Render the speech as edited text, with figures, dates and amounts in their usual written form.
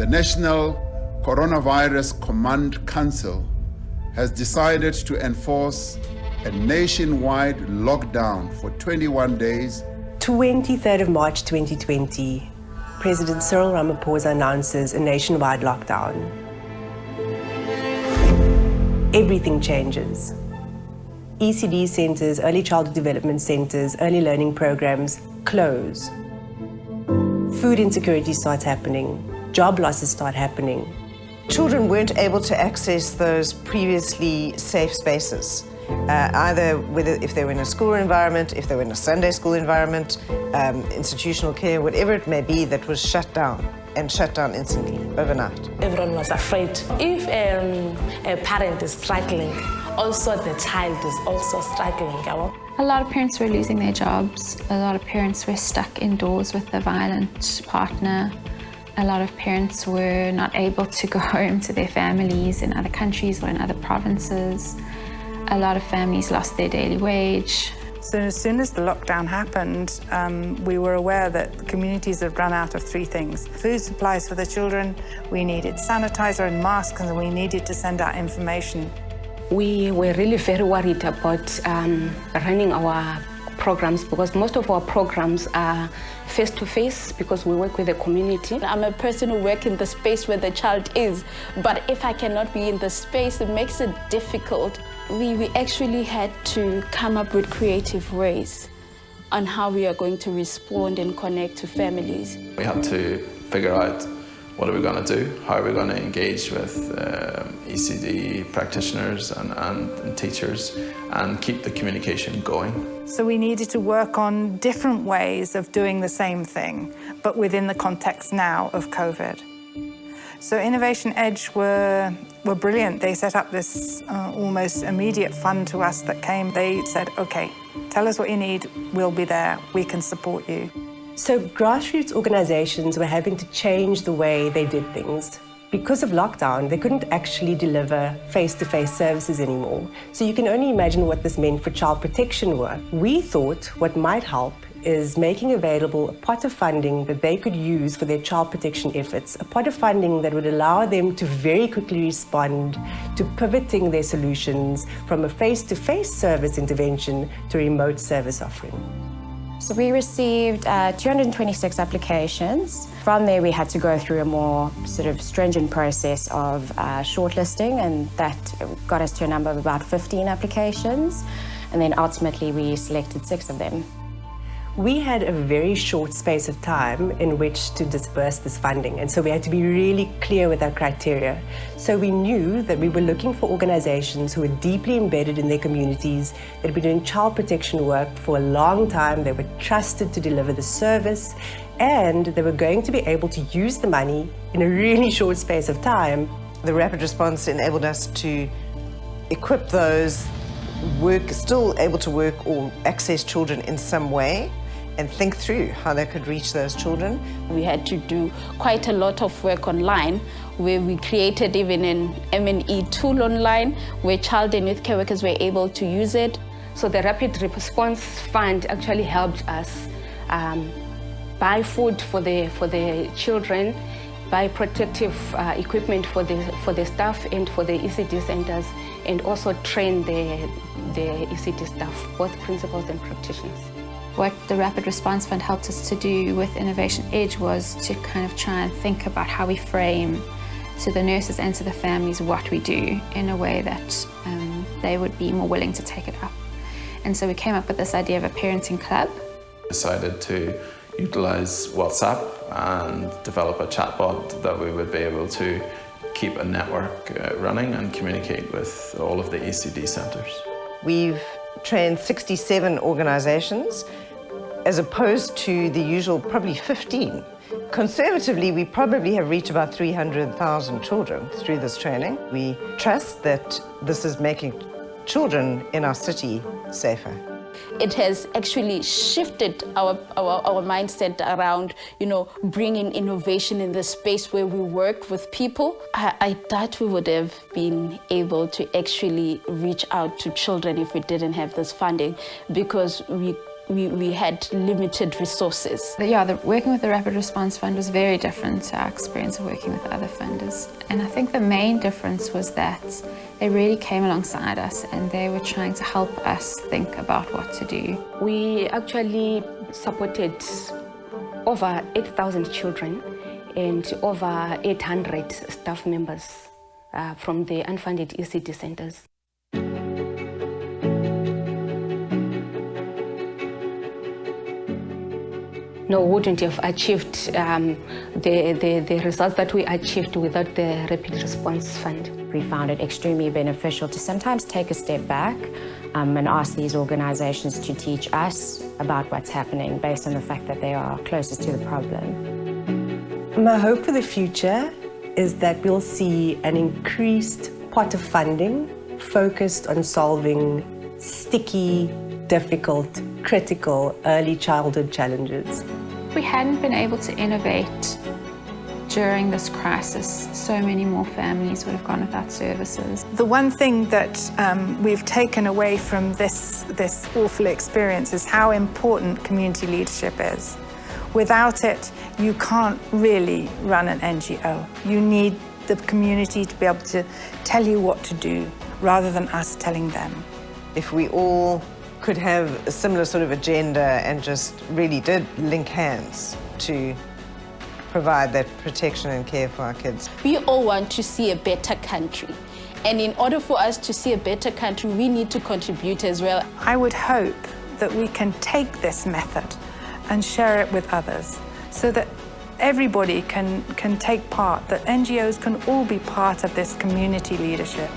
The National Coronavirus Command Council has decided to enforce a nationwide lockdown for 21 days. 23rd of March 2020, President Cyril Ramaphosa announces a nationwide lockdown. Everything changes. ECD centres, early childhood development centres, early learning programs close. Food insecurity starts happening. Job losses start happening. Children weren't able to access those previously safe spaces, either if they were in a school environment, if they were in a Sunday school environment, institutional care, whatever it may be, that was shut down instantly, overnight. Everyone was afraid. If a parent is struggling, also the child is also struggling. A lot of parents were losing their jobs. A lot of parents were stuck indoors with a violent partner. A lot of parents were not able to go home to their families in other countries or in other provinces. A lot of families lost their daily wage. So as soon as the lockdown happened, we were aware that communities had run out of three things. Food supplies for the children, we needed sanitizer and masks, and we needed to send out information. We were really very worried about running our programs because most of our programs are face-to-face because we work with the community. I'm a person who works in the space where the child is, but if I cannot be in the space, it makes it difficult. We actually had to come up with creative ways on how we are going to respond and connect to families. We had to figure out what are we going to do, how are we going to engage with ECD practitioners and teachers and keep the communication going. So we needed to work on different ways of doing the same thing, but within the context now of COVID. So Innovation Edge were brilliant. They set up this almost immediate fund to us that came. They said, okay, tell us what you need, we'll be there, we can support you. So grassroots organisations were having to change the way they did things. Because of lockdown, they couldn't actually deliver face-to-face services anymore. So you can only imagine what this meant for child protection work. We thought what might help is making available a pot of funding that they could use for their child protection efforts, a pot of funding that would allow them to very quickly respond to pivoting their solutions from a face-to-face service intervention to a remote service offering. So we received 226 applications. From there, we had to go through a more sort of stringent process of shortlisting, and that got us to a number of about 15 applications. And then ultimately, we selected 6 of them. We had a very short space of time in which to disperse this funding, and so we had to be really clear with our criteria. So we knew that we were looking for organizations who were deeply embedded in their communities, that had been doing child protection work for a long time, they were trusted to deliver the service, and they were going to be able to use the money in a really short space of time. The rapid response enabled us to equip those still able to work or access children in some way, and think through how they could reach those children. We had to do quite a lot of work online, where we created even an M&E tool online, where child and youth care workers were able to use it. So the Rapid Response Fund actually helped us buy food for the children, buy protective equipment for the staff and for the ECD centers, and also train the ECD staff, both principals and practitioners. What the Rapid Response Fund helped us to do with Innovation Edge was to kind of try and think about how we frame to the nurses and to the families what we do in a way that they would be more willing to take it up. And so we came up with this idea of a parenting club. Decided to utilise WhatsApp and develop a chatbot that we would be able to keep a network running and communicate with all of the ECD centres. We've trained 67 organisations as opposed to the usual probably 15. Conservatively, we probably have reached about 300,000 children through this training. We trust that this is making children in our city safer. It has actually shifted our mindset around, bringing innovation in the space where we work with people. I thought we would have been able to actually reach out to children if we didn't have this funding, because we we had limited resources. Yeah, working with the Rapid Response Fund was very different to our experience of working with other funders. And I think the main difference was that they really came alongside us and they were trying to help us think about what to do. We actually supported over 8,000 children and over 800 staff members from the unfunded ECD centers. No, we wouldn't have achieved the results that we achieved without the Rapid Response Fund. We found it extremely beneficial to sometimes take a step back and ask these organizations to teach us about what's happening based on the fact that they are closest to the problem. My hope for the future is that we'll see an increased pot of funding focused on solving sticky, difficult, critical early childhood challenges. If we hadn't been able to innovate during this crisis, so many more families would have gone without services. The one thing that we've taken away from this awful experience is how important community leadership is. Without it, you can't really run an NGO. You need the community to be able to tell you what to do, rather than us telling them. If we all could have a similar sort of agenda and just really did link hands to provide that protection and care for our kids. We all want to see a better country. And in order for us to see a better country, we need to contribute as well. I would hope that we can take this method and share it with others so that everybody can take part, that NGOs can all be part of this community leadership.